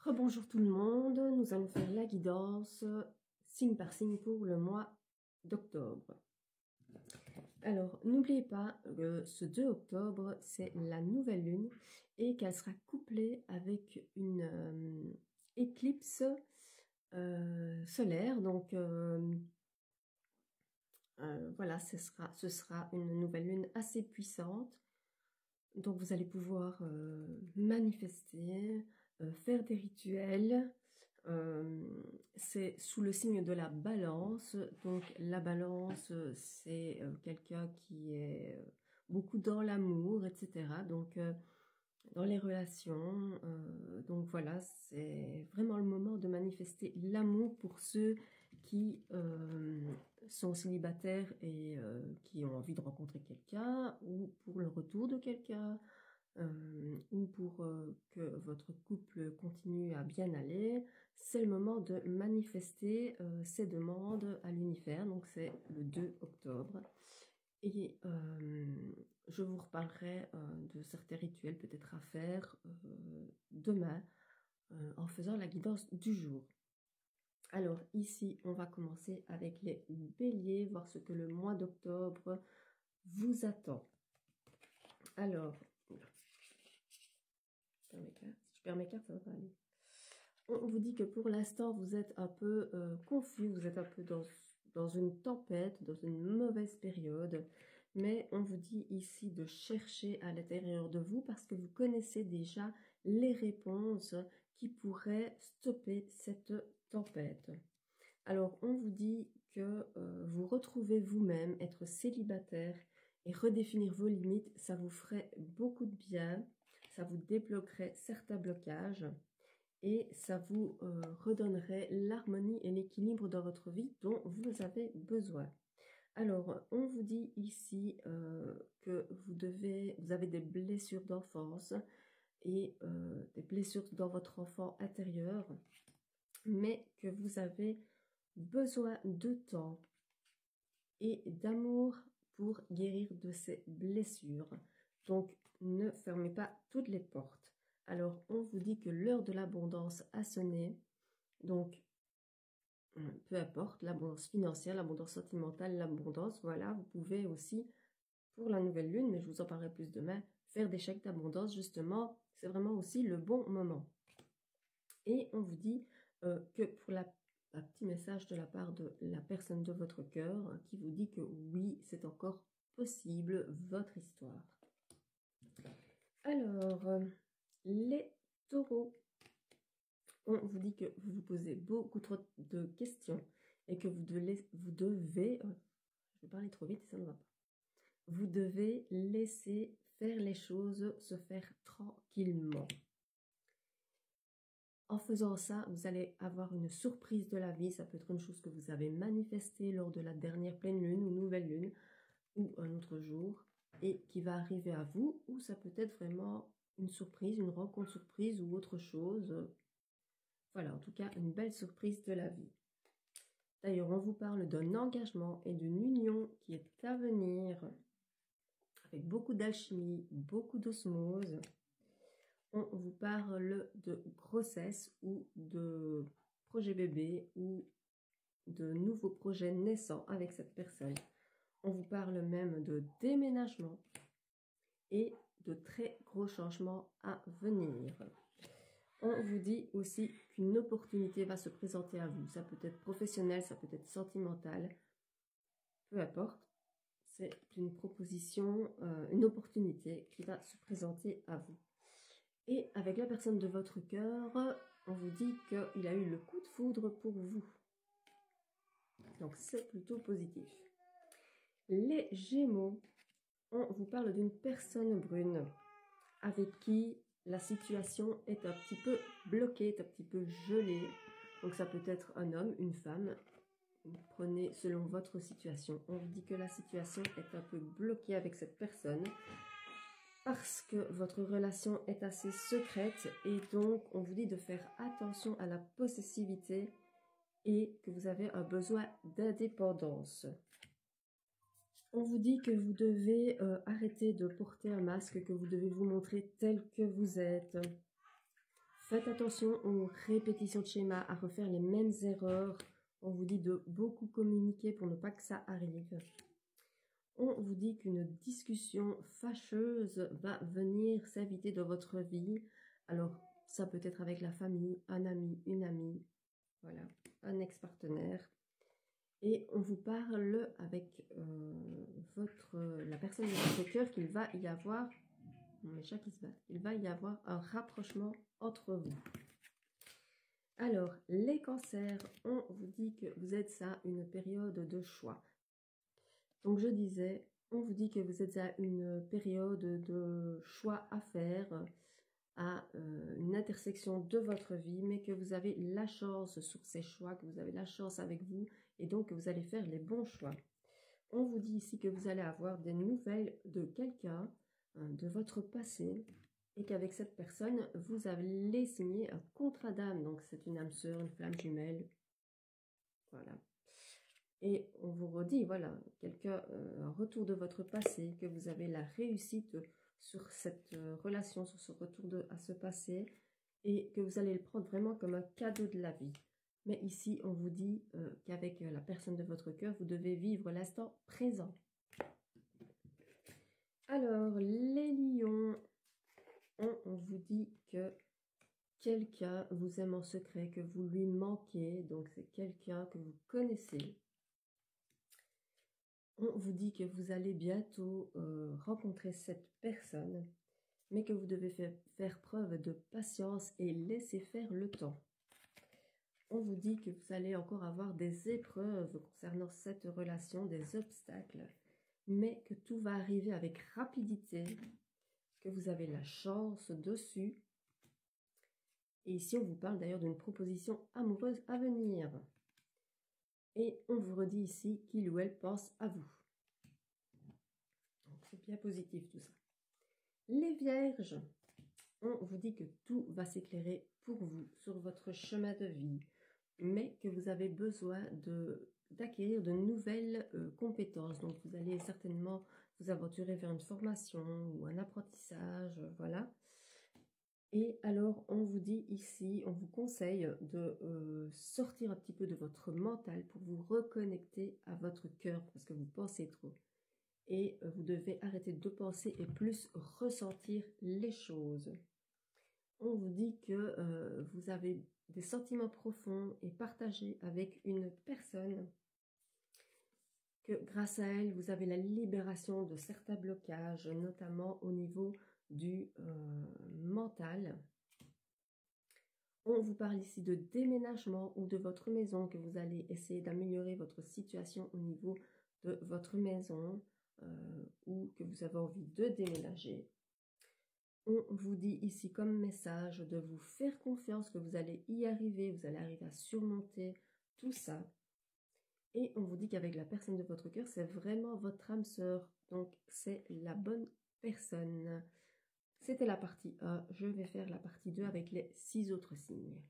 Rebonjour tout le monde, nous allons faire la guidance signe par signe pour le mois d'octobre. Alors, n'oubliez pas que ce 2 octobre, c'est la nouvelle lune et qu'elle sera couplée avec une éclipse solaire. Donc, voilà, ce sera une nouvelle lune assez puissante. Donc, vous allez pouvoir manifester, faire des rituels. C'est sous le signe de la balance. Donc, la balance, c'est quelqu'un qui est beaucoup dans l'amour, etc. Donc, dans les relations. Donc, voilà, c'est vraiment le moment de manifester l'amour pour ceux qui sont célibataires et qui ont envie de rencontrer quelqu'un, ou pour le retour de quelqu'un, ou pour que votre couple continue à bien aller. C'est le moment de manifester ces demandes à l'univers. Donc c'est le 2 octobre. Et je vous reparlerai de certains rituels peut-être à faire demain en faisant la guidance du jour. Alors ici, on va commencer avec les béliers, voir ce que le mois d'octobre vous attend. Alors, si je perds mes cartes, ça va pas aller. On vous dit que pour l'instant, vous êtes un peu confus, vous êtes un peu dans une tempête, dans une mauvaise période. Mais on vous dit ici de chercher à l'intérieur de vous parce que vous connaissez déjà les réponses qui pourraient stopper cette tempête. Alors, on vous dit que vous retrouvez vous-même, être célibataire et redéfinir vos limites, ça vous ferait beaucoup de bien, ça vous débloquerait certains blocages et ça vous redonnerait l'harmonie et l'équilibre dans votre vie dont vous avez besoin. Alors, on vous dit ici que vous avez des blessures d'enfance et des blessures dans votre enfant intérieur, mais que vous avez besoin de temps et d'amour pour guérir de ces blessures. Donc, ne fermez pas toutes les portes. Alors, on vous dit que l'heure de l'abondance a sonné. Donc, peu importe, l'abondance financière, l'abondance sentimentale, l'abondance, voilà, vous pouvez aussi, pour la nouvelle lune, mais je vous en parlerai plus demain, faire des chèques d'abondance, justement, c'est vraiment aussi le bon moment. Et on vous dit que pour un petit message de la part de la personne de votre cœur qui vous dit que oui, c'est encore possible, votre histoire. Alors, les taureaux, on vous dit que vous vous posez beaucoup trop de questions et que vous devez, je vais parler trop vite et ça ne va pas. Vous devez laisser faire les choses se faire tranquillement. En faisant ça, vous allez avoir une surprise de la vie. Ça peut être une chose que vous avez manifestée lors de la dernière pleine lune ou nouvelle lune ou un autre jour et qui va arriver à vous, ou ça peut être vraiment une surprise, une rencontre surprise ou autre chose. Voilà, en tout cas, une belle surprise de la vie. D'ailleurs, on vous parle d'un engagement et d'une union qui est à venir avec beaucoup d'alchimie, beaucoup d'osmose. On vous parle de grossesse ou de projet bébé ou de nouveaux projets naissants avec cette personne. On vous parle même de déménagement et de très gros changements à venir. On vous dit aussi qu'une opportunité va se présenter à vous. Ça peut être professionnel, ça peut être sentimental, peu importe. C'est une proposition, une opportunité qui va se présenter à vous. Et avec la personne de votre cœur, on vous dit qu'il a eu le coup de foudre pour vous. Donc c'est plutôt positif. Les Gémeaux, on vous parle d'une personne brune avec qui la situation est un petit peu bloquée, est un petit peu gelée. Donc ça peut être un homme, une femme. Prenez selon votre situation. On vous dit que la situation est un peu bloquée avec cette personne parce que votre relation est assez secrète et donc on vous dit de faire attention à la possessivité et que vous avez un besoin d'indépendance. On vous dit que vous devez arrêter de porter un masque, que vous devez vous montrer tel que vous êtes. Faites attention aux répétitions de schémas, à refaire les mêmes erreurs. On vous dit de beaucoup communiquer pour ne pas que ça arrive. On vous dit qu'une discussion fâcheuse va venir s'inviter dans votre vie. Alors, ça peut être avec la famille, un ami, une amie, voilà, un ex-partenaire. Et on vous parle avec la personne de votre cœur qu'il va y avoir, mes chats qui se battent, il va y avoir un rapprochement entre vous. Alors, les cancers, on vous dit que vous êtes à une période de choix. Donc, je disais, on vous dit que vous êtes à une période de choix à faire, à une intersection de votre vie, mais que vous avez la chance sur ces choix, que vous avez la chance avec vous, et donc que vous allez faire les bons choix. On vous dit ici que vous allez avoir des nouvelles de quelqu'un, de votre passé, et qu'avec cette personne, vous allez signer un contrat d'âme. Donc, c'est une âme sœur, une flamme jumelle. Voilà. Et on vous redit, voilà, un retour de votre passé, que vous avez la réussite sur cette relation, sur ce retour à ce passé, et que vous allez le prendre vraiment comme un cadeau de la vie. Mais ici, on vous dit qu'avec la personne de votre cœur, vous devez vivre l'instant présent. Alors, les lions, on vous dit que quelqu'un vous aime en secret, que vous lui manquez, donc c'est quelqu'un que vous connaissez. On vous dit que vous allez bientôt rencontrer cette personne, mais que vous devez faire preuve de patience et laisser faire le temps. On vous dit que vous allez encore avoir des épreuves concernant cette relation, des obstacles, mais que tout va arriver avec rapidité, que vous avez la chance dessus. Et ici, on vous parle d'ailleurs d'une proposition amoureuse à venir. Et on vous redit ici qu'il ou elle pense à vous. Donc, c'est bien positif tout ça. Les vierges, on vous dit que tout va s'éclairer pour vous sur votre chemin de vie, mais que vous avez besoin d'acquérir de nouvelles compétences. Donc, vous allez certainement vous aventurer vers une formation ou un apprentissage, voilà. Et alors, on vous dit ici, on vous conseille de sortir un petit peu de votre mental pour vous reconnecter à votre cœur, parce que vous pensez trop. Et vous devez arrêter de penser et plus ressentir les choses. On vous dit que vous avez des sentiments profonds et partagés avec une personne, que grâce à elle, vous avez la libération de certains blocages, notamment au niveau du mental. On vous parle ici de déménagement ou de votre maison, que vous allez essayer d'améliorer votre situation au niveau de votre maison ou que vous avez envie de déménager. On vous dit ici comme message de vous faire confiance, que vous allez y arriver, vous allez arriver à surmonter tout ça. Et on vous dit qu'avec la personne de votre cœur, c'est vraiment votre âme sœur. Donc, c'est la bonne personne. C'était la partie 1. Je vais faire la partie 2 avec les 6 autres signes.